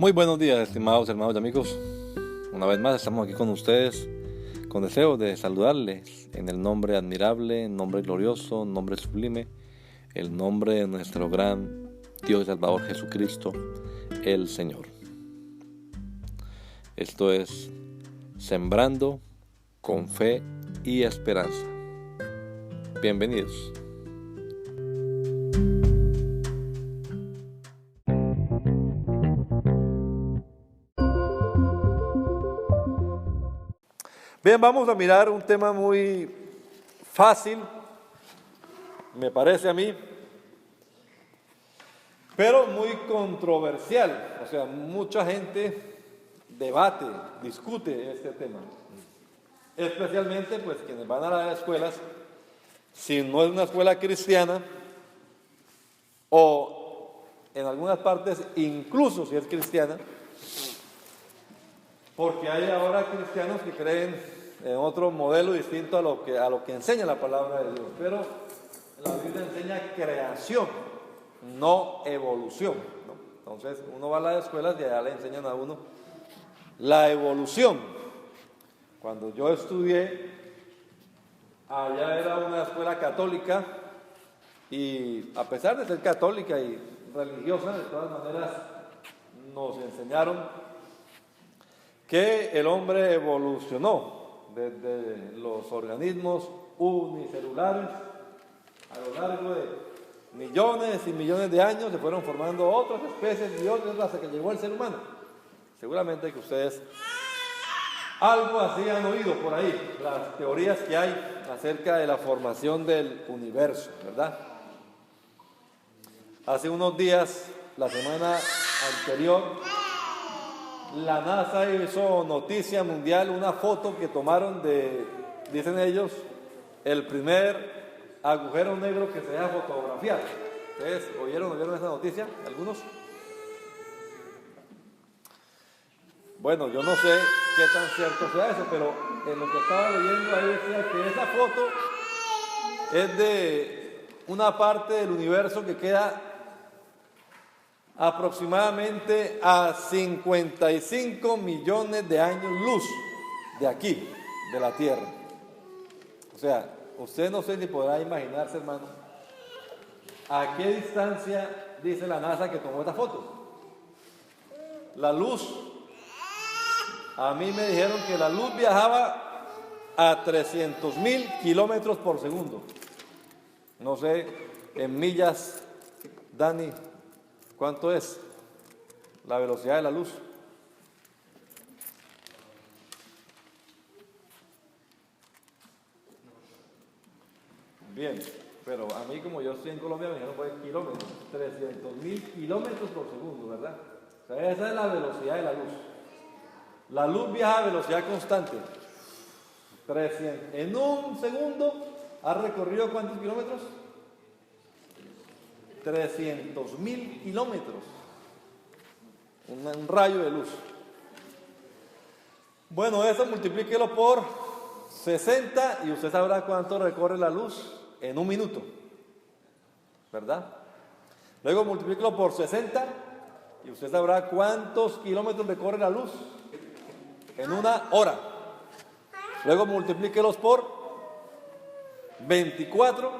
Muy buenos días, estimados hermanos y amigos. Una vez más estamos aquí con ustedes con deseo de saludarles en el nombre admirable, nombre glorioso, nombre sublime, el nombre de nuestro gran Dios y Salvador Jesucristo, el Señor. Esto es Sembrando con Fe y Esperanza. Bienvenidos. Bien, vamos a mirar un tema muy fácil, me parece a mí, pero muy controversial. O sea, mucha gente debate, discute este tema. Especialmente, pues, quienes van a las escuelas, si no es una escuela cristiana, o en algunas partes, incluso si es cristiana, porque hay ahora cristianos que creen en otro modelo distinto a lo que enseña la palabra de Dios. Pero la Biblia enseña creación, no evolución, ¿no? Entonces uno va a las escuelas y allá le enseñan a uno la evolución. Cuando yo estudié, allá era una escuela católica y a pesar de ser católica y religiosa, de todas maneras nos enseñaron que el hombre evolucionó desde los organismos unicelulares a lo largo de millones y millones de años. Se fueron formando otras especies y otras hasta que llegó el ser humano. Seguramente que ustedes algo así han oído por ahí, las teorías que hay acerca de la formación del universo, ¿verdad? Hace unos días, la semana anterior, la NASA hizo noticia mundial una foto que tomaron de, dicen ellos, el primer agujero negro que se deja fotografiar. ¿Ustedes oyeron esa noticia? ¿Algunos? Bueno, yo no sé qué tan cierto sea eso, pero en lo que estaba leyendo ahí decía que esa foto es de una parte del universo que queda aproximadamente a 55 millones de años luz de aquí, de la Tierra. O sea, usted no sé ni podrá imaginarse, hermano, a qué distancia dice la NASA que tomó esta foto. La luz, a mí me dijeron que la luz viajaba a 300.000 kilómetros por segundo. No sé, en millas, Dani, ¿cuánto es la velocidad de la luz? Bien, pero a mí, como yo estoy en Colombia, me dijeron fue kilómetros, 300.000 kilómetros por segundo, ¿verdad? O sea, esa es la velocidad de la luz. La luz viaja a velocidad constante. 300. En un segundo ha recorrido ¿cuántos kilómetros? 300.000 kilómetros, un rayo de luz. Bueno, eso multiplíquelo por 60 y usted sabrá cuánto recorre la luz en un minuto, ¿verdad? Luego multiplíquelo por 60 y usted sabrá cuántos kilómetros recorre la luz en una hora. Luego multiplíquelos por 24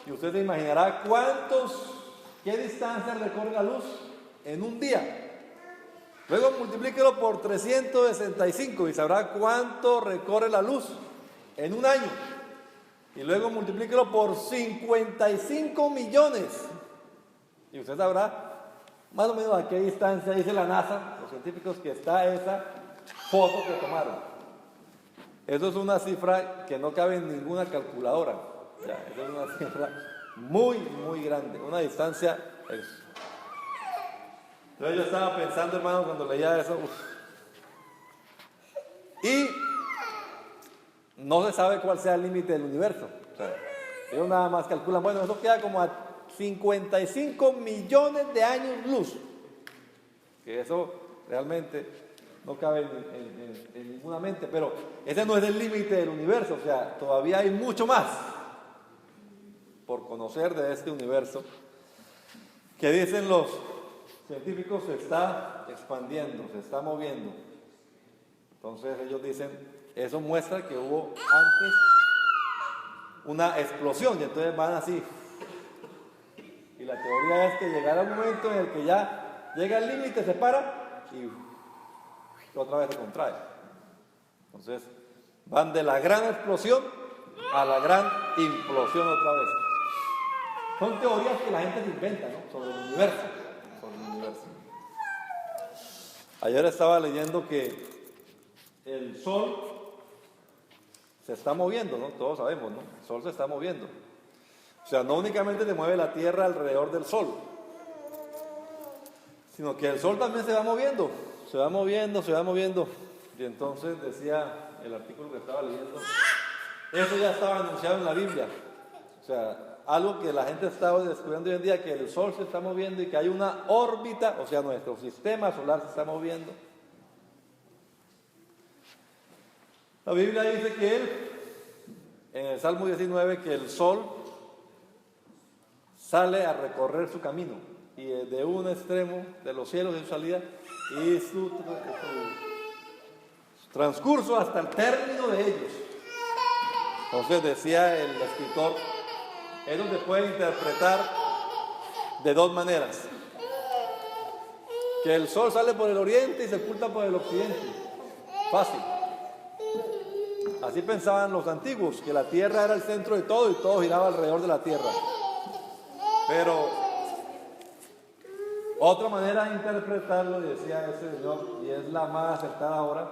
y usted se imaginará ¿qué distancia recorre la luz en un día? Luego multiplíquelo por 365 y sabrá cuánto recorre la luz en un año. Y luego multiplíquelo por 55 millones. Y usted sabrá más o menos a qué distancia dice la NASA, los científicos, que está esa foto que tomaron. Eso es una cifra que no cabe en ninguna calculadora. Ya, eso es una cifra muy, muy grande, una distancia. Entonces yo estaba pensando, hermano, cuando leía eso, y no se sabe cuál sea el límite del universo. O sea, ellos nada más calculan, bueno, eso queda como a 55 millones de años luz, que eso realmente no cabe en ninguna mente, pero ese no es el límite del universo. O sea, todavía hay mucho más por conocer de este universo, que dicen los científico se está expandiendo, se está moviendo. Entonces ellos dicen, eso muestra que hubo antes una explosión y entonces van así. Y la teoría es que llegará un momento en el que ya llega el límite, se para y otra vez se contrae. Entonces van de la gran explosión a la gran implosión otra vez. Son teorías que la gente se inventa, ¿no? Sobre el universo. Ayer estaba leyendo que el Sol se está moviendo, ¿no? Todos sabemos, ¿no? El Sol se está moviendo. O sea, no únicamente se mueve la Tierra alrededor del Sol, sino que el Sol también se va moviendo. Y entonces decía el artículo que estaba leyendo, eso ya estaba anunciado en la Biblia. O sea, algo que la gente está descubriendo hoy en día, que el Sol se está moviendo y que hay una órbita, o sea, nuestro sistema solar se está moviendo. La Biblia dice que en el Salmo 19, que el Sol sale a recorrer su camino y de un extremo de los cielos de su salida y su transcurso hasta el término de ellos. Entonces decía el escritor, eso se puede interpretar de dos maneras: que el Sol sale por el oriente y se oculta por el occidente. Fácil. Así pensaban los antiguos, que la Tierra era el centro de todo y todo giraba alrededor de la Tierra. Pero otra manera de interpretarlo, decía ese señor, y es la más acertada ahora,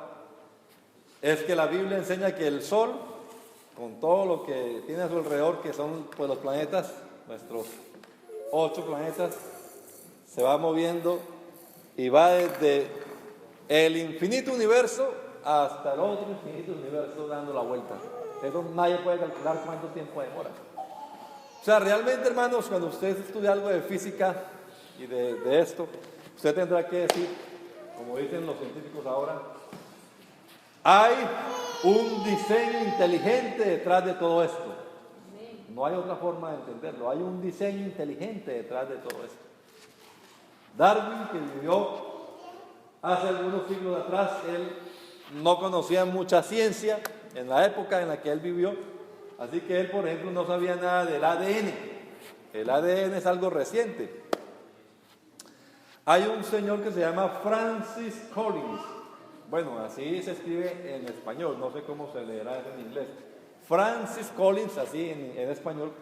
es que la Biblia enseña que el Sol, con todo lo que tiene a su alrededor, que son pues los planetas, nuestros 8 planetas, se va moviendo y va desde el infinito universo hasta el otro infinito universo dando la vuelta. Eso nadie puede calcular cuánto tiempo demora. O sea, realmente, hermanos, cuando usted estudia algo de física y de esto, usted tendrá que decir, como dicen los científicos ahora, hay un diseño inteligente detrás de todo esto. No hay otra forma de entenderlo. Hay un diseño inteligente detrás de todo esto. Darwin, que vivió hace algunos siglos atrás, él no conocía mucha ciencia en la época en la que él vivió, así que él, por ejemplo, no sabía nada del ADN. El ADN es algo reciente. Hay un señor que se llama Francis Collins. Bueno, así se escribe en español, no sé cómo se leerá en inglés. Francis Collins, así en español.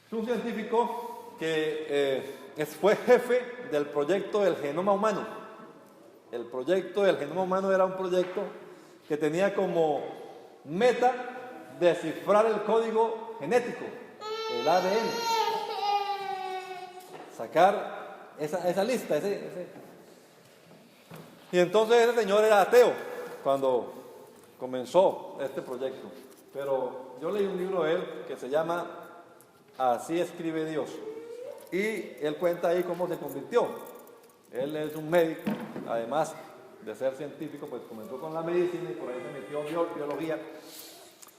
Es un científico que fue jefe del proyecto del genoma humano. El proyecto del genoma humano era un proyecto que tenía como meta descifrar el código genético, el ADN. Sacar esa lista, Y entonces ese señor era ateo cuando comenzó este proyecto. Pero yo leí un libro de él que se llama Así escribe Dios. Y él cuenta ahí cómo se convirtió. Él es un médico, además de ser científico, pues comenzó con la medicina y por ahí se metió en biología.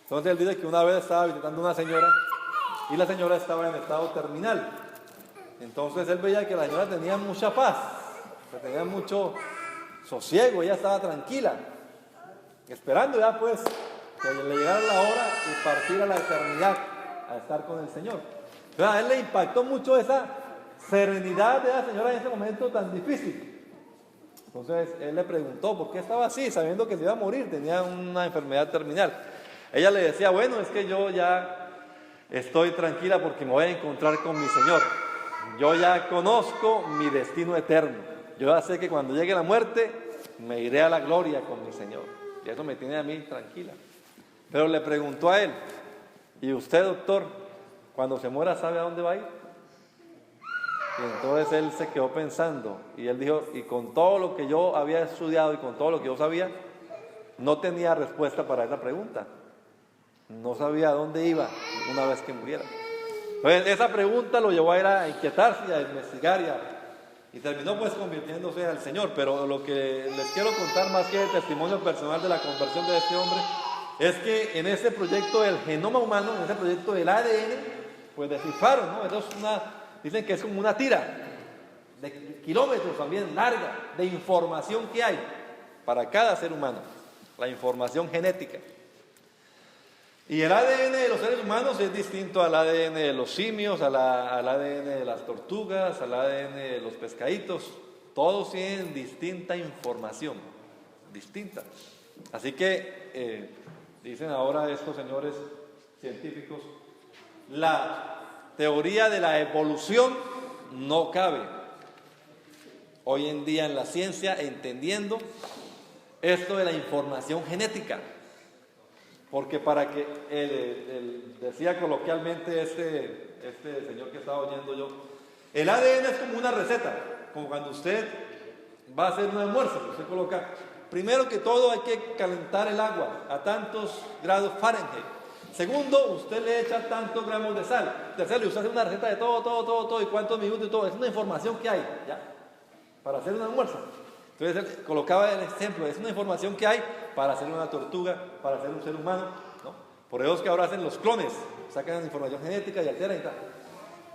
Entonces él dice que una vez estaba visitando a una señora y la señora estaba en estado terminal. Entonces él veía que la señora tenía mucha paz, que tenía mucho sosiego, ella estaba tranquila, esperando ya pues que le llegara la hora y partir a la eternidad a estar con el Señor. Entonces a él le impactó mucho esa serenidad de la señora en ese momento tan difícil. Entonces él le preguntó por qué estaba así, sabiendo que se iba a morir, tenía una enfermedad terminal. Ella le decía, bueno, es que yo ya estoy tranquila porque me voy a encontrar con mi Señor. Yo ya conozco mi destino eterno. Yo ya sé que cuando llegue la muerte me iré a la gloria con mi Señor. Y eso me tiene a mí tranquila. Pero le preguntó a él, ¿y usted, doctor, cuando se muera sabe a dónde va a ir? Y entonces él se quedó pensando y él dijo, y con todo lo que yo había estudiado y con todo lo que yo sabía, no tenía respuesta para esa pregunta. No sabía a dónde iba una vez que muriera. Entonces esa pregunta lo llevó a ir a inquietarse y a investigar y terminó pues convirtiéndose al Señor. Pero lo que les quiero contar, más que el testimonio personal de la conversión de este hombre, es que en ese proyecto del genoma humano, en ese proyecto del ADN, pues descifraron, ¿no? Eso es dicen que es como una tira de kilómetros también, larga, de información que hay para cada ser humano, la información genética. Y el ADN de los seres humanos es distinto al ADN de los simios, al ADN de las tortugas, al ADN de los pescaditos. Todos tienen distinta información, distinta. Así que dicen ahora estos señores científicos, la teoría de la evolución no cabe hoy en día en la ciencia, entendiendo esto de la información genética. Porque para que, decía coloquialmente este señor que estaba oyendo yo, el ADN es como una receta, como cuando usted va a hacer un almuerzo, usted coloca, primero que todo hay que calentar el agua a tantos grados Fahrenheit. Segundo, usted le echa tantos gramos de sal. Tercero, usted hace una receta de todo, y cuántos minutos y todo. Es una información que hay, ¿ya? Para hacer un almuerzo. Entonces él colocaba el ejemplo, es una información que hay para hacer una tortuga, para hacer un ser humano, ¿no? Por eso es que ahora hacen los clones, sacan la información genética y alteran y tal.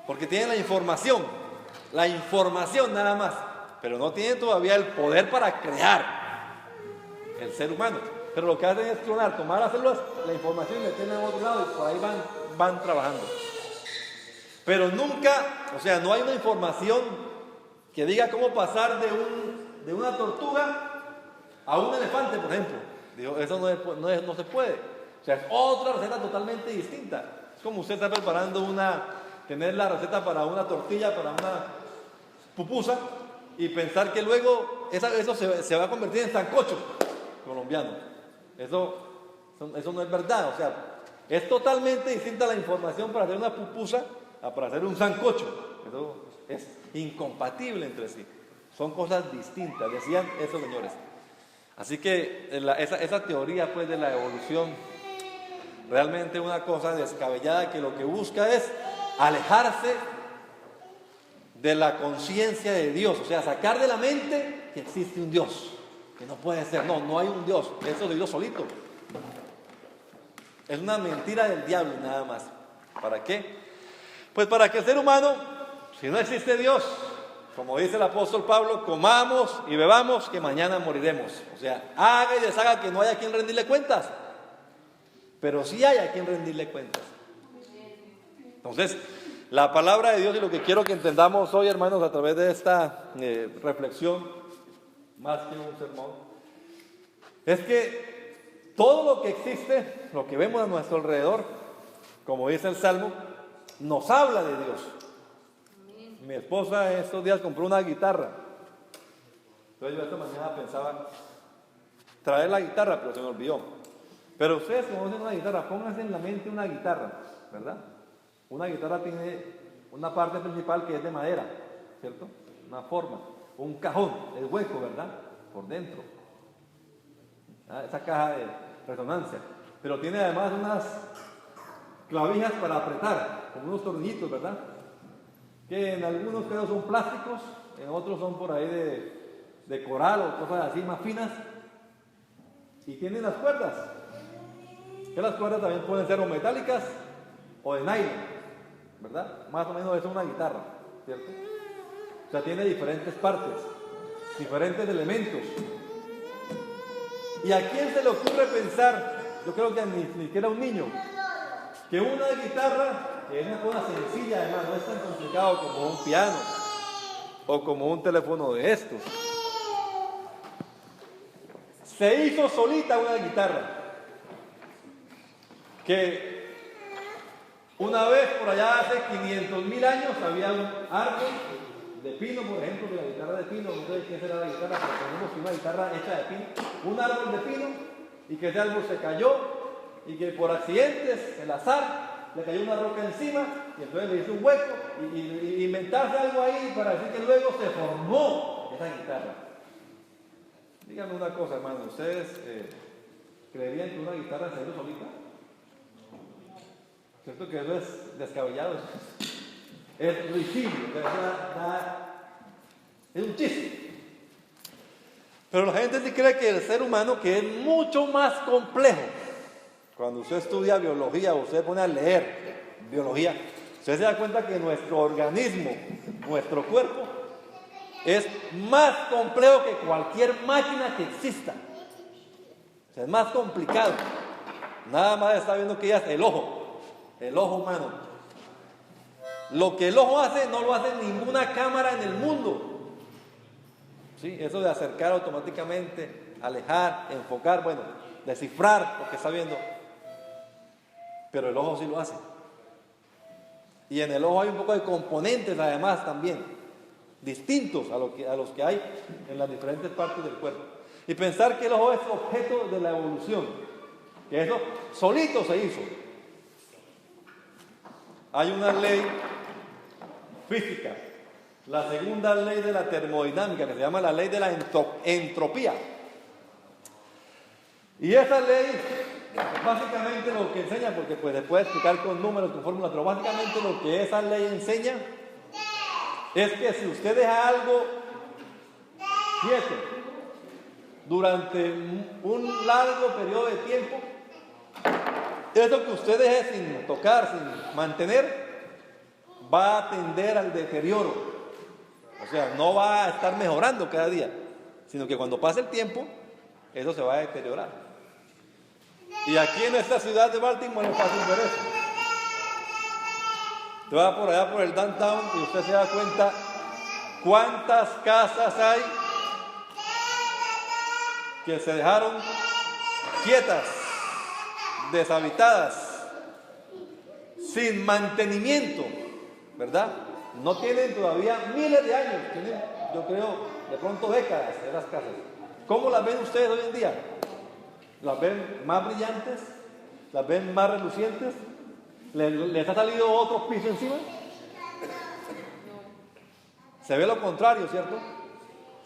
Porque tienen la información nada más, pero no tienen todavía el poder para crear el ser humano. Pero lo que hacen es clonar, tomar las células, la información y la tienen a otro lado y por ahí van trabajando. Pero nunca, o sea, no hay una información que diga cómo pasar de una tortuga a un elefante, por ejemplo. Digo, eso no se puede. O sea, es otra receta totalmente distinta. Es como usted está preparando tener la receta para una tortilla, para una pupusa, y pensar que luego eso se va a convertir en sancocho colombiano. Eso no es verdad. O sea, es totalmente distinta la información para hacer una pupusa a para hacer un sancocho. Eso es incompatible entre sí. Son cosas distintas, decían esos señores. Así que esa teoría pues de la evolución, realmente una cosa descabellada que lo que busca es alejarse de la conciencia de Dios, o sea, sacar de la mente que existe un Dios, que no puede ser, no hay un Dios, eso de Dios solito. Es una mentira del diablo nada más. ¿Para qué? Pues para que el ser humano, si no existe Dios, como dice el apóstol Pablo, comamos y bebamos que mañana moriremos. O sea, haga y deshaga que no haya a quien rendirle cuentas. Pero sí hay a quien rendirle cuentas. Entonces, la palabra de Dios y lo que quiero que entendamos hoy, hermanos, a través de esta reflexión, más que un sermón, es que todo lo que existe, lo que vemos a nuestro alrededor, como dice el Salmo, nos habla de Dios. Mi esposa estos días compró una guitarra. Entonces yo esta mañana pensaba traer la guitarra, pero se me olvidó. Pero ustedes conocen una guitarra, pónganse en la mente una guitarra, ¿verdad? Una guitarra tiene una parte principal que es de madera, ¿cierto? Una forma, un cajón, es hueco, ¿verdad? Por dentro. Esa caja de resonancia. Pero tiene además unas clavijas para apretar, como unos tornillitos, ¿verdad? Que en algunos casos son plásticos, en otros son por ahí de coral o cosas así más finas. Y tienen las cuerdas, que las cuerdas también pueden ser o metálicas o de nylon, ¿verdad? Más o menos eso es una guitarra, ¿cierto? O sea, tiene diferentes partes, diferentes elementos. ¿Y a quién se le ocurre pensar, yo creo que ni siquiera a un niño, que una guitarra, que es una cosa sencilla además, no es tan complicado como un piano o como un teléfono de estos, se hizo solita una guitarra? Que una vez por allá hace 500,000 años había un árbol de pino, por ejemplo, de la guitarra de pino, no sé qué será la guitarra, pero tenemos una guitarra hecha de pino, un árbol de pino, y que ese árbol se cayó y que por accidentes, el azar, le cayó una roca encima y entonces le hizo un hueco y inventarse algo ahí para decir que luego se formó esa guitarra. Díganme una cosa, hermano, ¿ustedes creerían que una guitarra se hizo solita? ¿Cierto que eso es descabellado? Es risible, es un chiste. Pero la gente sí cree que el ser humano, que es mucho más complejo, cuando usted estudia biología o usted pone a leer biología, usted se da cuenta que nuestro organismo, nuestro cuerpo, es más complejo que cualquier máquina que exista. O sea, es más complicado. Nada más está viendo que ya es el ojo humano. Lo que el ojo hace no lo hace ninguna cámara en el mundo. ¿Sí? Eso de acercar automáticamente, alejar, enfocar, bueno, descifrar lo que está viendo. Pero el ojo sí lo hace. Y en el ojo hay un poco de componentes además también, distintos a los que hay en las diferentes partes del cuerpo. Y pensar que el ojo es objeto de la evolución, que eso solito se hizo. Hay una ley física, la segunda ley de la termodinámica, que se llama la ley de la entropía. Y esa ley, básicamente lo que enseña, porque pues se puede explicar con números, con fórmulas, pero básicamente lo que esa ley enseña es que si usted deja algo quieto durante un largo periodo de tiempo, eso que usted deje sin tocar, sin mantener, va a tender al deterioro. O sea, no va a estar mejorando cada día, sino que cuando pase el tiempo, eso se va a deteriorar. Y aquí en esta ciudad de Baltimore es fácil ver eso. Usted va por allá por el downtown y usted se da cuenta cuántas casas hay que se dejaron quietas, deshabitadas, sin mantenimiento, ¿verdad? No tienen todavía miles de años, tienen, yo creo, de pronto décadas esas casas. ¿Cómo las ven ustedes hoy en día? ¿Las ven más brillantes? ¿Las ven más relucientes? ¿Les ha salido otro piso encima? Se ve lo contrario, ¿cierto?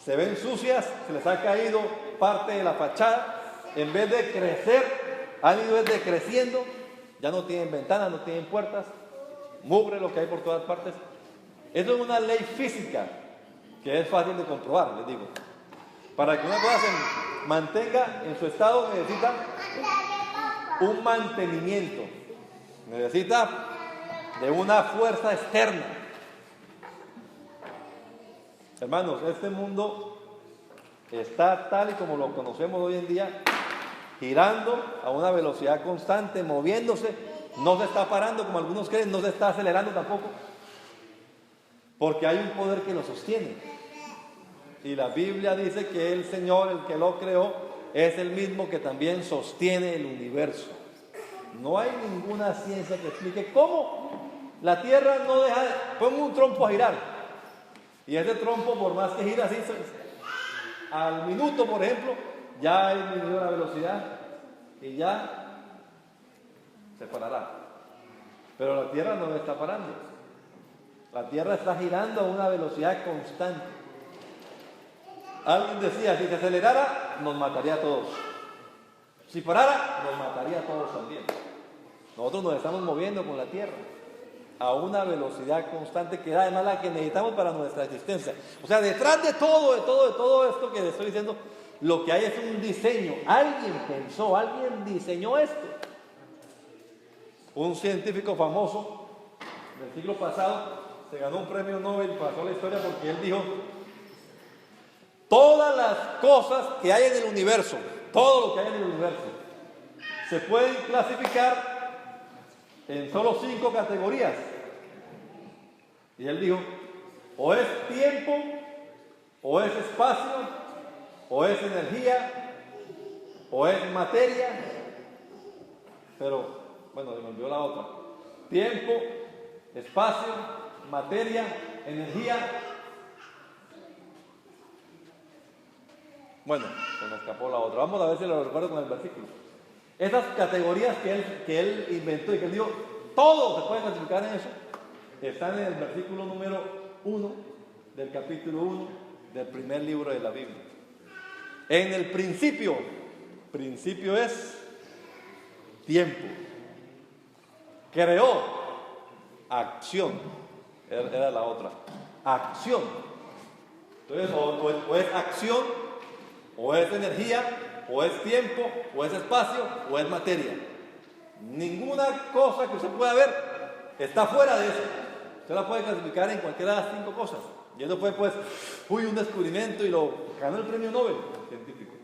Se ven sucias, se les ha caído parte de la fachada. En vez de crecer, han ido decreciendo. Ya no tienen ventanas, no tienen puertas. Mugre lo que hay por todas partes. Eso es una ley física que es fácil de comprobar, les digo. Para que una cosa se mantenga en su estado necesita un mantenimiento. Necesita de una fuerza externa. Hermanos, este mundo está tal y como lo conocemos hoy en día, girando a una velocidad constante, moviéndose, no se está parando como algunos creen, no se está acelerando tampoco, porque hay un poder que lo sostiene. Y la Biblia dice que el Señor, el que lo creó, es el mismo que también sostiene el universo. No hay ninguna ciencia que explique cómo la Tierra no deja de... Pongo un trompo a girar. Y ese trompo, por más que gira así, al minuto, por ejemplo, ya ha disminuido la velocidad y ya se parará. Pero la Tierra no está parando. La Tierra está girando a una velocidad constante. Alguien decía, si se acelerara, nos mataría a todos. Si parara, nos mataría a todos también. Nosotros nos estamos moviendo con la Tierra a una velocidad constante que es además la que necesitamos para nuestra existencia. O sea, detrás de todo esto que les estoy diciendo, lo que hay es un diseño. Alguien pensó, alguien diseñó esto. Un científico famoso del siglo pasado se ganó un premio Nobel, pasó la historia porque él dijo: todas las cosas que hay en el universo, todo lo que hay en el universo, se pueden clasificar en solo 5 categorías. Y él dijo: o es tiempo, o es espacio, o es energía, o es materia. Pero, bueno, se me olvidó la otra. Tiempo, espacio, materia, energía. Bueno, se me escapó la otra. Vamos a ver si lo recuerdo con el versículo. Esas categorías que él inventó y que él dijo, todo se puede clasificar en eso, están en el versículo número 1 del capítulo 1 del primer libro de la Biblia. En el principio es tiempo. Creó, acción. Era la otra. Acción. Entonces, o es acción, o es energía, o es tiempo, o es espacio, o es materia. Ninguna cosa que usted pueda ver está fuera de eso. Usted la puede clasificar en cualquiera de las 5 cosas. Y eso fue pues, un descubrimiento y lo ganó el premio Nobel científico.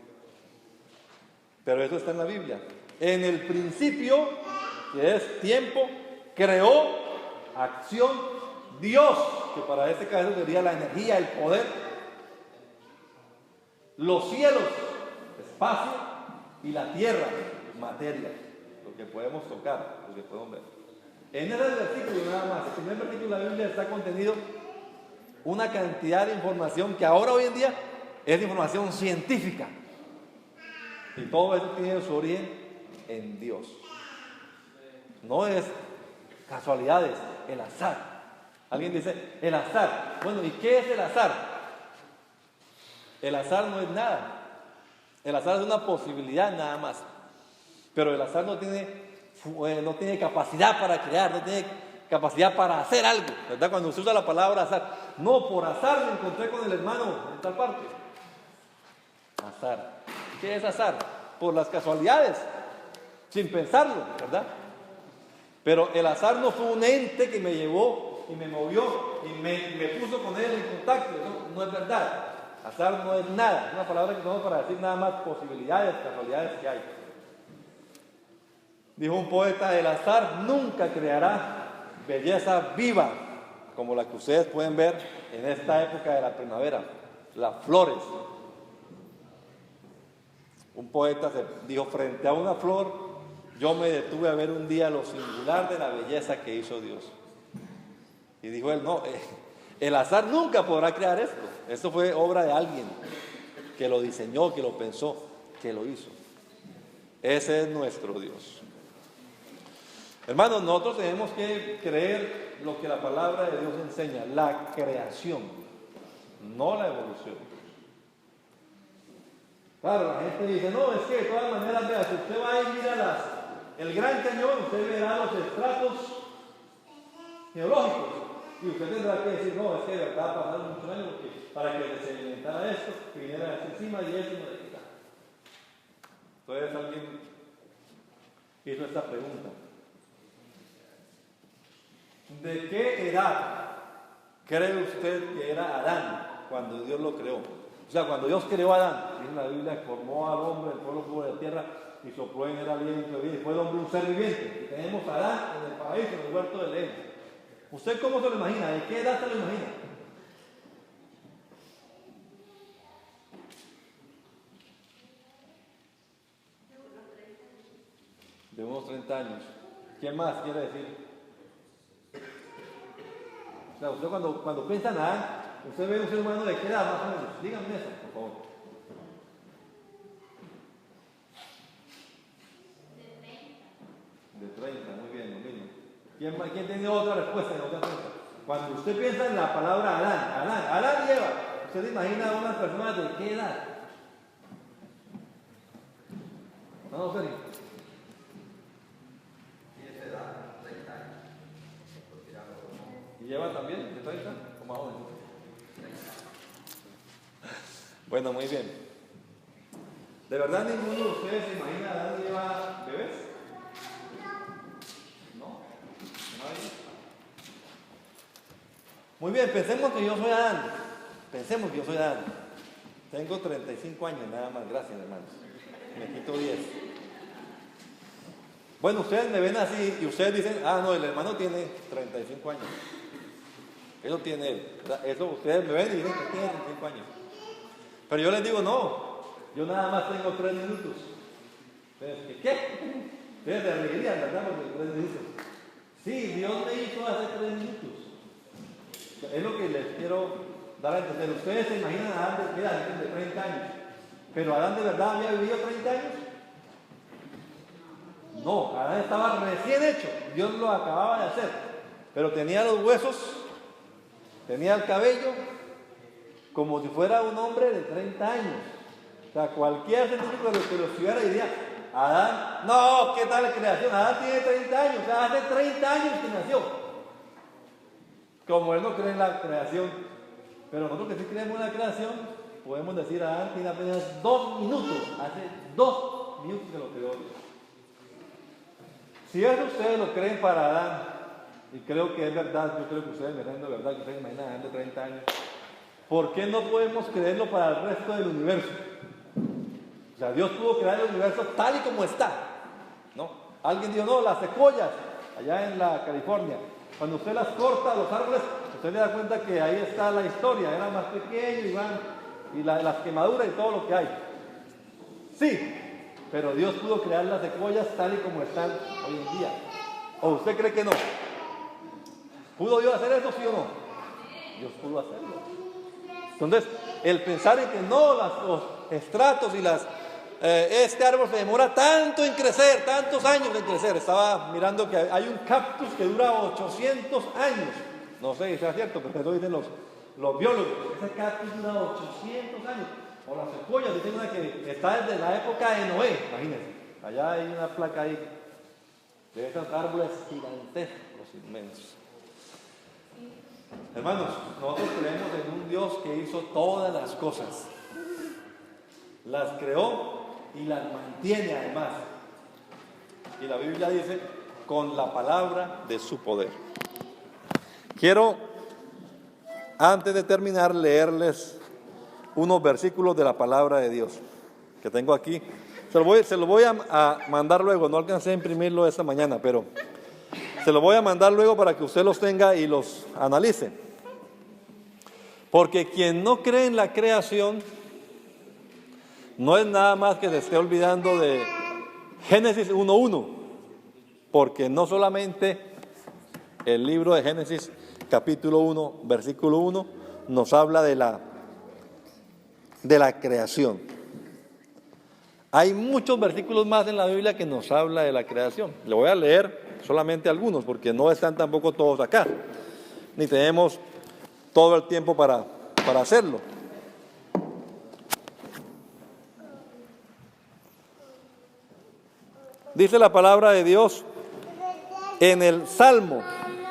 Pero eso está en la Biblia. En el principio, que es tiempo, creó acción Dios, que para este caso sería la energía, el poder, los cielos, espacio, y la tierra, materia, lo que podemos tocar, lo que podemos ver. En ese versículo nada más, el primer versículo de la Biblia está contenido una cantidad de información que ahora hoy en día es información científica. Y todo eso tiene su origen en Dios. No es casualidades, el azar. Alguien dice, el azar. Bueno, ¿y qué es el azar? El azar no es nada. El azar es una posibilidad nada más. Pero el azar no tiene capacidad para crear, no tiene capacidad para hacer algo, ¿verdad? Cuando se usa la palabra azar. No, por azar me encontré con el hermano en tal parte. Azar. ¿Qué es azar? Por las casualidades, sin pensarlo, ¿verdad? Pero el azar no fue un ente que me llevó y me movió y me puso con él en contacto. Eso no es verdad. Azar no es nada. Es una palabra que usamos para decir nada más posibilidades, casualidades que hay. Dijo un poeta, el azar nunca creará belleza viva como la que ustedes pueden ver en esta época de la primavera, las flores. Un poeta dijo, frente a una flor, yo me detuve a ver un día lo singular de la belleza que hizo Dios. Y dijo él, no, el azar nunca podrá crear esto. Esto fue obra de alguien que lo diseñó, que lo pensó, que lo hizo. Ese es nuestro Dios. Hermanos, nosotros tenemos que creer lo que la palabra de Dios enseña, la creación, no la evolución. Claro, la gente dice, no, es que de todas maneras, vea, si usted va y mira el Gran Cañón, usted verá los estratos geológicos. Y usted tendrá que decir, no, es que de verdad pasaron muchos años para que se inventara esto, que viniera hacia encima y eso no le quita. Entonces alguien hizo esta pregunta. ¿De qué edad cree usted que era Adán cuando Dios lo creó? O sea, cuando Dios creó a Adán, dice la Biblia, formó al hombre, el pueblo puro de la tierra y sopló en él aliento de vida y fue el hombre un ser viviente. Y tenemos a Adán en el paraíso, en el huerto del Edén. ¿Usted cómo se lo imagina? ¿De qué edad se lo imagina? De unos 30 años. ¿Qué más quiere decir? O sea, usted cuando piensa en Adán, usted ve un ser humano de qué edad más o menos. Díganme eso, por favor. De 30, muy bien, lo mismo. ¿Quién tiene otra respuesta en otra pregunta? Cuando usted piensa en la palabra Adán y Eva, ¿usted se imagina a unas personas de qué edad? No, Sergio. ¿Y Eva también? ¿De 30? ¿O más joven? Bueno, muy bien. ¿De verdad ninguno de ustedes se imagina a Adán y Eva bebés? ¿No? ¿Nadie? Muy bien, pensemos que yo soy Adán. Pensemos que yo soy Adán. Tengo 35 años nada más, gracias hermanos. Me quito 10. Bueno, ustedes me ven así y ustedes dicen, no, el hermano tiene 35 años. Eso tiene él. Eso ustedes me ven y dicen que tiene 35 años. Pero yo les digo, no, yo nada más tengo 3 minutos. ¿Qué? Ustedes se reirían, ¿verdad? Porque 3 minutos. Sí, Dios me hizo hace 3 minutos. Es lo que les quiero dar a entender. Ustedes se imaginan a Adán de 30 años. Pero Adán de verdad había vivido 30 años. No, Adán estaba recién hecho. Dios lo acababa de hacer. Pero tenía los huesos, tenía el cabello, como si fuera un hombre de 30 años. O sea, cualquier científico que lo estudiara diría, Adán, no, ¿qué tal la creación? Adán tiene 30 años, o sea, hace 30 años que nació. Como él no cree en la creación, pero nosotros que sí creemos en la creación, podemos decir, Adán tiene apenas 2 minutos, hace 2 minutos que lo creó Dios. Si eso ustedes lo creen para Adán, y creo que es verdad, yo creo que ustedes me creen de verdad, que ustedes imaginan a Adán de 30 años, ¿por qué no podemos creerlo para el resto del universo? O sea, Dios pudo crear el universo tal y como está, ¿no? Alguien dijo, no, las secuoyas, allá en la California, cuando usted las corta, los árboles, usted le da cuenta que ahí está la historia, era más pequeño y las quemaduras y todo lo que hay. Sí, pero Dios pudo crear las secuoyas tal y como están hoy en día. ¿O usted cree que no? ¿Pudo Dios hacer eso, sí o no? Dios pudo hacerlo. Entonces, el pensar en que no, los estratos y este árbol se demora tanto en crecer, tantos años en crecer. Estaba mirando que hay un cactus que dura 800 años. No sé si sea cierto, pero eso dicen los biólogos. Ese cactus dura 800 años. O las secuoyas, dicen una que está desde la época de Noé, imagínense. Allá hay una placa ahí de esos árboles gigantescos, inmensos. Hermanos, nosotros creemos en un Dios que hizo todas las cosas. Las creó y las mantiene además. Y la Biblia dice, con la palabra de su poder. Quiero, antes de terminar, leerles unos versículos de la palabra de Dios que tengo aquí. Se lo voy a mandar luego, no alcancé a imprimirlo esta mañana, pero se lo voy a mandar luego para que usted los tenga y los analice. Porque quien no cree en la creación no es nada más que se esté olvidando de Génesis 1:1, porque no solamente el libro de Génesis capítulo 1, versículo 1 nos habla de la creación. Hay muchos versículos más en la Biblia que nos habla de la creación. Le voy a leer solamente algunos porque no están tampoco todos acá, ni tenemos todo el tiempo para hacerlo. Dice la palabra de Dios en el Salmo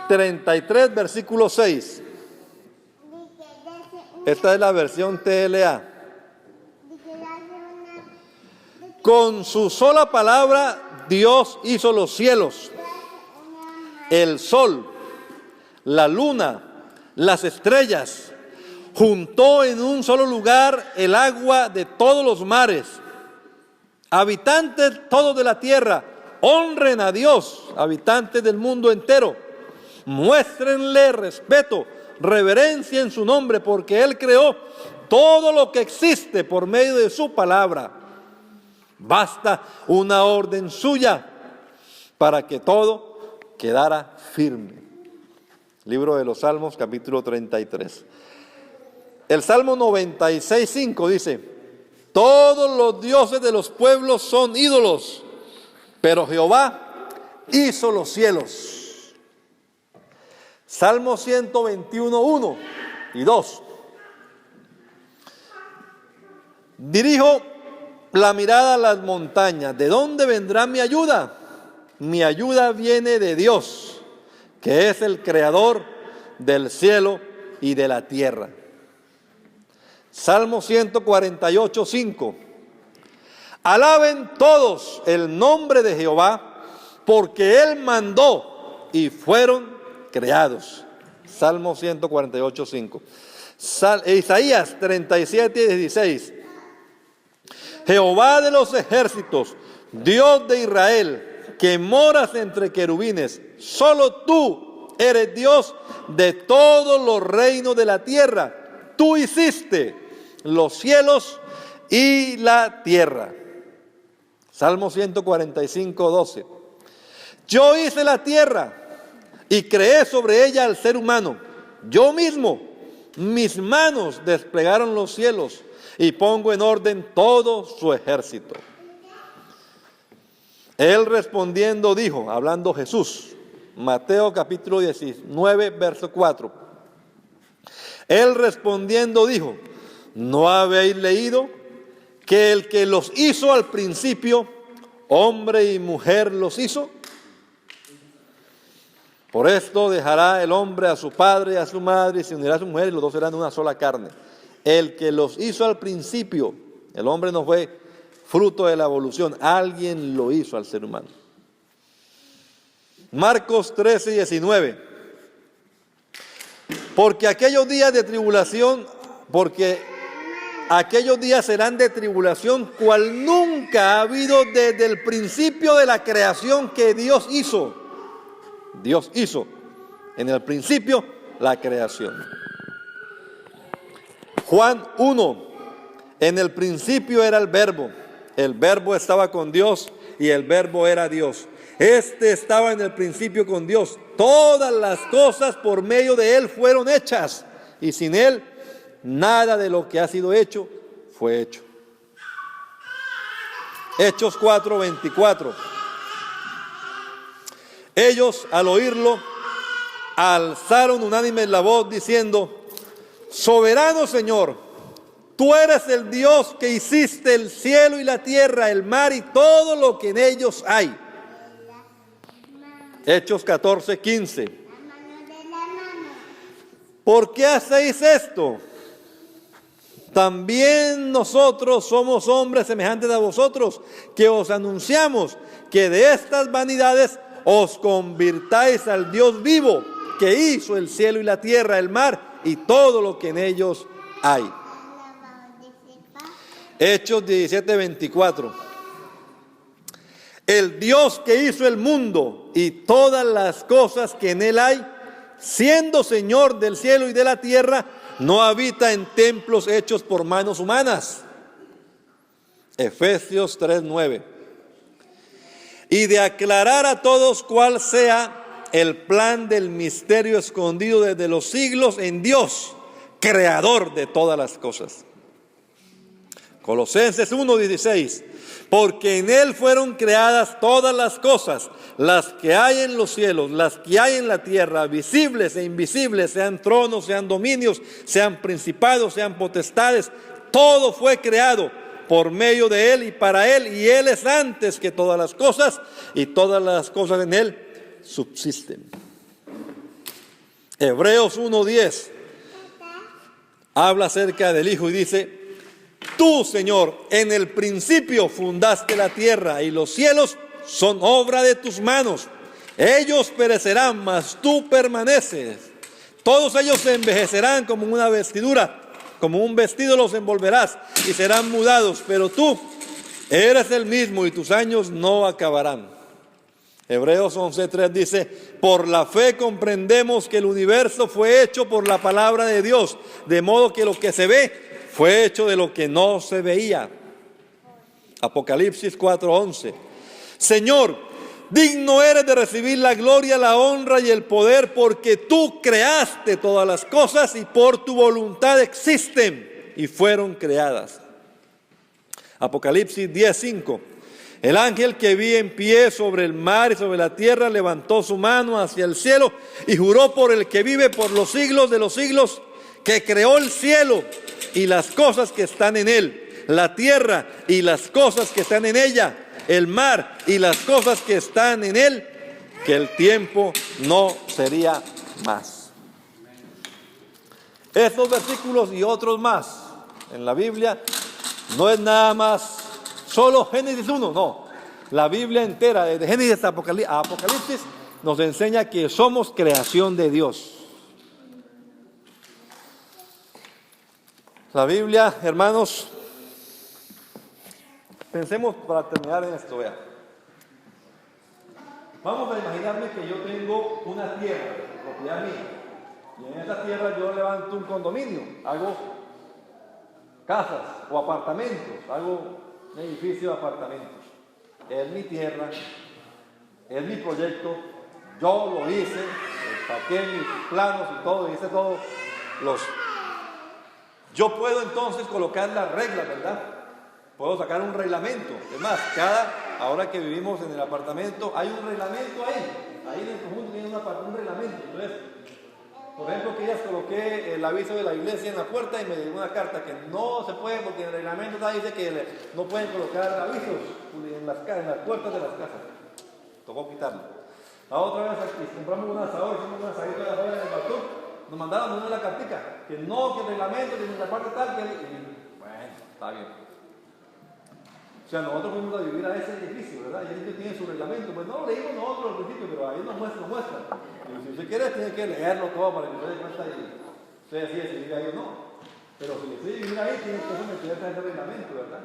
33, versículo 6. Esta es la versión TLA. Con su sola palabra Dios hizo los cielos, el sol, la luna, las estrellas, juntó en un solo lugar el agua de todos los mares. Habitantes todos de la tierra, honren a Dios, habitantes del mundo entero. Muéstrenle respeto, reverencia en su nombre, porque Él creó todo lo que existe por medio de su palabra. Basta una orden suya para que todo quedara firme. Libro de los Salmos, capítulo 33. El Salmo 96:5 dice: todos los dioses de los pueblos son ídolos, pero Jehová hizo los cielos. Salmo 121:1 y 2. Dirijo la mirada a las montañas. ¿De dónde vendrá mi ayuda? Mi ayuda viene de Dios, que es el creador del cielo y de la tierra. Salmo 148:5. Alaben todos el nombre de Jehová, porque Él mandó y fueron creados. Salmo 148:5. Isaías 37:16. Jehová de los ejércitos, Dios de Israel, que moras entre querubines, solo tú eres Dios de todos los reinos de la tierra. Tú hiciste los cielos y la tierra. Salmo 145:12. Yo hice la tierra y creé sobre ella al ser humano. Yo mismo, mis manos desplegaron los cielos y pongo en orden todo su ejército. Él respondiendo dijo, hablando Jesús, Mateo capítulo 19, verso 4. Él respondiendo dijo, ¿no habéis leído que el que los hizo al principio, hombre y mujer los hizo? Por esto dejará el hombre a su padre y a su madre y se unirá a su mujer y los dos serán una sola carne. El que los hizo al principio, el hombre no fue fruto de la evolución, alguien lo hizo al ser humano. Marcos 13:19. Porque aquellos días de tribulación porque aquellos días serán de tribulación, cual nunca ha habido desde el principio de la creación que Dios hizo. Dios hizo en el principio la creación. Juan 1, en el principio era el verbo estaba con Dios y el verbo era Dios. Este estaba en el principio con Dios. Todas las cosas por medio de Él fueron hechas y sin Él nada de lo que ha sido hecho fue hecho. Hechos 4:24. Ellos al oírlo alzaron unánimes la voz diciendo: Soberano Señor, tú eres el Dios que hiciste el cielo y la tierra, el mar y todo lo que en ellos hay. Hechos 14:15. ¿Por qué hacéis esto? También nosotros somos hombres semejantes a vosotros, que os anunciamos que de estas vanidades os convirtáis al Dios vivo, que hizo el cielo y la tierra, el mar y todo lo que en ellos hay. Hechos 17:24. El Dios que hizo el mundo y todas las cosas que en él hay, siendo Señor del cielo y de la tierra, no habita en templos hechos por manos humanas. Efesios 3:9. Y de aclarar a todos cuál sea el plan del misterio escondido desde los siglos en Dios, creador de todas las cosas. Colosenses 1:16. Porque en Él fueron creadas todas las cosas, las que hay en los cielos, las que hay en la tierra, visibles e invisibles, sean tronos, sean dominios, sean principados, sean potestades. Todo fue creado por medio de Él y para Él, y Él es antes que todas las cosas, y todas las cosas en Él subsisten. Hebreos 1:10 habla acerca del Hijo y dice: Tú, Señor, en el principio fundaste la tierra y los cielos son obra de tus manos. Ellos perecerán, mas tú permaneces. Todos ellos se envejecerán como una vestidura, como un vestido los envolverás y serán mudados, pero tú eres el mismo y tus años no acabarán. Hebreos 11:3 dice: por la fe comprendemos que el universo fue hecho por la palabra de Dios, de modo que lo que se ve fue hecho de lo que no se veía. Apocalipsis 4:11. Señor, digno eres de recibir la gloria, la honra y el poder, porque tú creaste todas las cosas y por tu voluntad existen y fueron creadas. Apocalipsis 10:5. El ángel que vi en pie sobre el mar y sobre la tierra levantó su mano hacia el cielo y juró por el que vive por los siglos de los siglos, que creó el cielo y las cosas que están en él, la tierra y las cosas que están en ella, el mar y las cosas que están en él, que el tiempo no sería más. Estos versículos y otros más en la Biblia no es nada más solo Génesis 1, no. La Biblia entera, desde Génesis a Apocalipsis, nos enseña que somos creación de Dios. La Biblia, hermanos, pensemos para terminar en esto, vea. Vamos a imaginarme que yo tengo una tierra, propiedad mía, y en esa tierra yo levanto un condominio, hago casas o apartamentos, hago un edificio de apartamentos. Es mi tierra, es mi proyecto, yo lo hice, saqué mis planos y todo, hice todos los... Yo puedo entonces colocar las reglas, ¿verdad? Puedo sacar un reglamento. Es más, ahora que vivimos en el apartamento, hay un reglamento ahí en el conjunto tiene un reglamento. Entonces, por ejemplo, que ya coloqué el aviso de la iglesia en la puerta y me llegó una carta que no se puede, porque en el reglamento dice que no pueden colocar avisos en las puertas de las casas. Tocó quitarlo. La otra vez aquí compramos un asador, hicimos un asadito de afuera en el balcón. Nos mandaron una cartica, que no, que el reglamento, que en la parte tal, que... bueno, está bien. O sea, nosotros fuimos a vivir a ese edificio, ¿verdad? Y ellos tienen su reglamento. Pues no lo leímos nosotros al principio, pero ahí nos muestran. Y si usted quiere, tiene que leerlo todo para que usted dé cuenta y usted decide si vive ahí o no. Pero si les decide vivir ahí, tienen que someterse a ese reglamento, ¿verdad?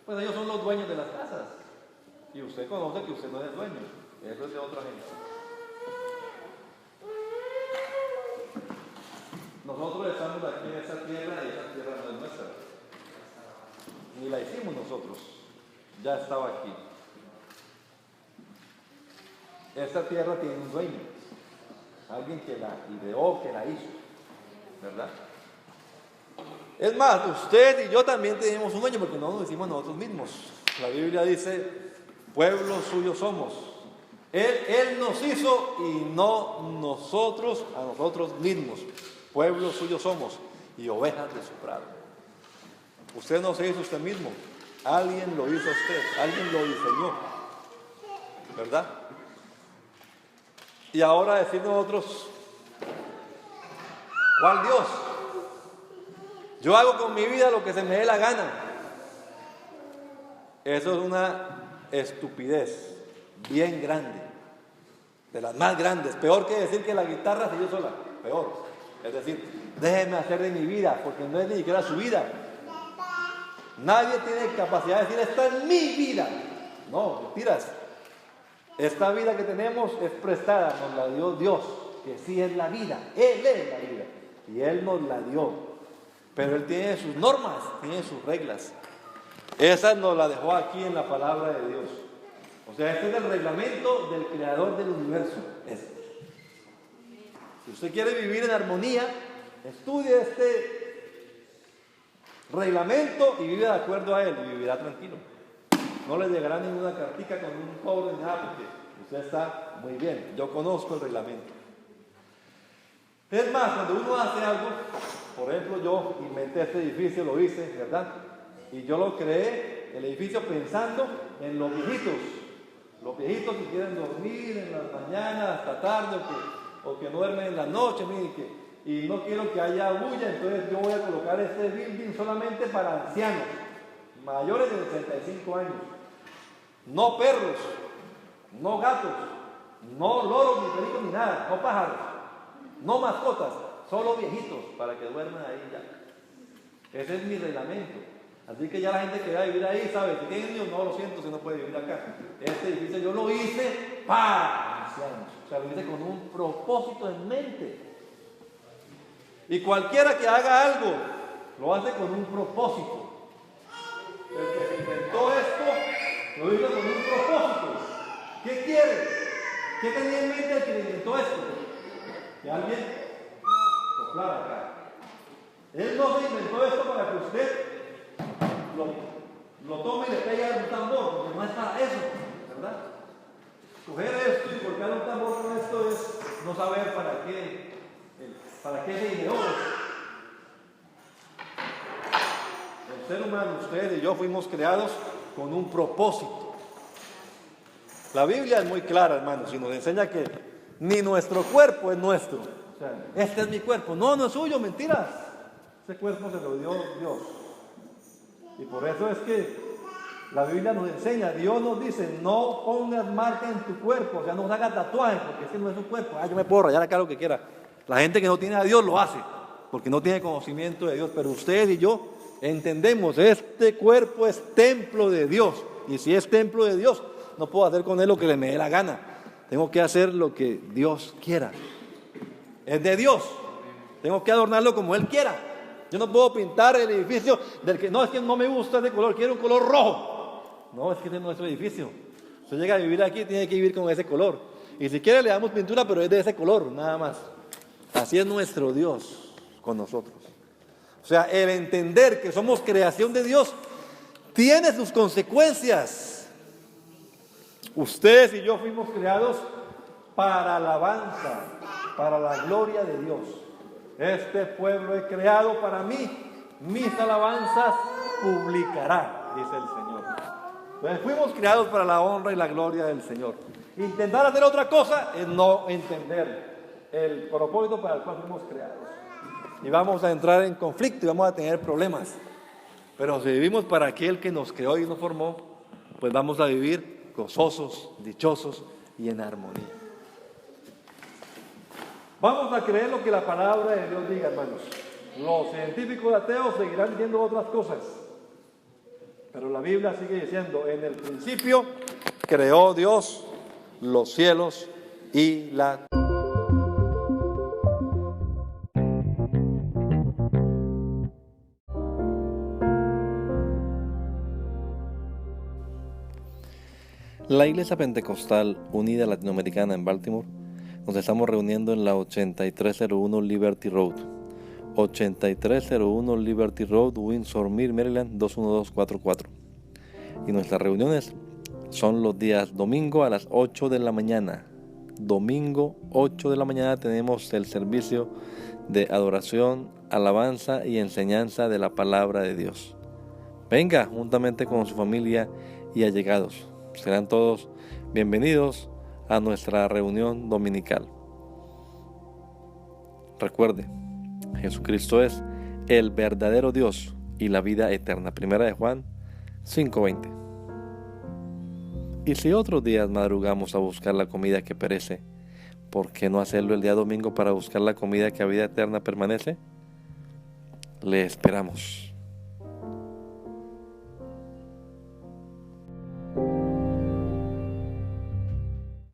Pues ellos son los dueños de las casas. Y usted conoce que usted no es dueño. Eso es de otra gente. Nosotros estamos aquí en esa tierra y esa tierra no es nuestra. Ni la hicimos nosotros. Ya estaba aquí. Esta tierra tiene un dueño. Alguien que la ideó, que la hizo. ¿Verdad? Es más, usted y yo también tenemos un dueño porque no nos hicimos nosotros mismos. La Biblia dice, pueblo suyo somos. Él nos hizo y no nosotros a nosotros mismos. Pueblo suyo somos y ovejas de su prado. Usted no se hizo usted mismo. Alguien lo hizo a usted. Alguien lo diseñó. ¿Verdad? Y ahora decir nosotros, ¿cuál Dios? Yo hago con mi vida lo que se me dé la gana. Eso es una estupidez bien grande, de las más grandes. Peor que decir que la guitarra se dio sola, peor. Es decir, déjeme hacer de mi vida, porque no es ni siquiera su vida. Nadie tiene capacidad de decir, esta es mi vida. No, mentiras. Esta vida que tenemos es prestada, nos la dio Dios, que sí es la vida. Él es la vida y Él nos la dio. Pero Él tiene sus normas, tiene sus reglas. Esa nos la dejó aquí en la palabra de Dios. O sea, este es el reglamento del creador del universo. Si usted quiere vivir en armonía, estudie este reglamento y vive de acuerdo a él y vivirá tranquilo. No le llegará ninguna cartica con un cobro ni nada porque usted está muy bien. Yo conozco el reglamento. Es más, cuando uno hace algo, por ejemplo, yo inventé este edificio, lo hice, ¿verdad? Y yo lo creé, el edificio, pensando en los viejitos que quieren dormir en las mañanas hasta tarde o que duermen en la noche, y no quiero que haya bulla, entonces yo voy a colocar este building solamente para ancianos, mayores de 65 años. No perros, no gatos, no loros, ni pericos, ni nada, no pájaros, no mascotas, solo viejitos para que duerman ahí ya. Ese es mi reglamento. Así que ya la gente que va a vivir ahí sabe que tiene niños, no, lo siento, si no puede vivir acá. Este edificio yo lo hice para ancianos, o sea, lo hice con un propósito en mente. Y cualquiera que haga algo, lo hace con un propósito. El que se inventó esto, lo hizo con un propósito. ¿Qué quiere? ¿Qué tenía en mente el que inventó esto? Que alguien soplara acá. Él no se inventó esto para que usted lo tome y le pegue a un tambor, porque no es para eso, ¿verdad? Coger esto y golpear un tambor con esto es no saber para qué se ideó. El ser humano, usted y yo, fuimos creados con un propósito. La Biblia es muy clara, hermanos, y nos enseña que ni nuestro cuerpo es nuestro. O sea, este es mi cuerpo. No, no es suyo, mentiras. Ese cuerpo se lo dio Dios. Y por eso es que la Biblia nos enseña, Dios nos dice, no pongas marca en tu cuerpo, o sea, no hagas tatuajes, porque ese no es su cuerpo. Yo me puedo rayar acá lo que quiera. La gente que no tiene a Dios lo hace, porque no tiene conocimiento de Dios. Pero ustedes y yo entendemos, este cuerpo es templo de Dios. Y si es templo de Dios, no puedo hacer con él lo que me dé la gana. Tengo que hacer lo que Dios quiera. Es de Dios. Tengo que adornarlo como Él quiera. Yo no puedo pintar el edificio del que no, es que no me gusta ese color, quiero un color rojo. No, es que ese no es nuestro edificio. Usted llega a vivir aquí, tiene que vivir con ese color. Y si quiere le damos pintura, pero es de ese color, nada más. Así es nuestro Dios con nosotros. O sea, el entender que somos creación de Dios tiene sus consecuencias. Ustedes y yo fuimos creados para alabanza, para la gloria de Dios. Este pueblo he creado para mí, mis alabanzas publicará, dice el Señor. Entonces fuimos creados para la honra y la gloria del Señor. Intentar hacer otra cosa es no entender el propósito para el cual fuimos creados. Y vamos a entrar en conflicto y vamos a tener problemas. Pero si vivimos para aquel que nos creó y nos formó, pues vamos a vivir gozosos, dichosos y en armonía. Vamos a creer lo que la palabra de Dios diga, hermanos. Los científicos ateos seguirán diciendo otras cosas. Pero la Biblia sigue diciendo, en el principio creó Dios los cielos y la tierra. La Iglesia Pentecostal Unida Latinoamericana en Baltimore nos estamos reuniendo en la 8301 Liberty Road, 8301 Liberty Road, Windsor Mill, Maryland 21244. Y nuestras reuniones son los días domingo a las 8 de la mañana. Domingo 8 de la mañana tenemos el servicio de adoración, alabanza y enseñanza de la palabra de Dios. Venga juntamente con su familia y allegados. Serán todos bienvenidos a nuestra reunión dominical. Recuerde, Jesucristo es el verdadero Dios y la vida eterna. Primera de Juan 5:20. Y si otros días madrugamos a buscar la comida que perece, ¿por qué no hacerlo el día domingo para buscar la comida que a vida eterna permanece? Le esperamos.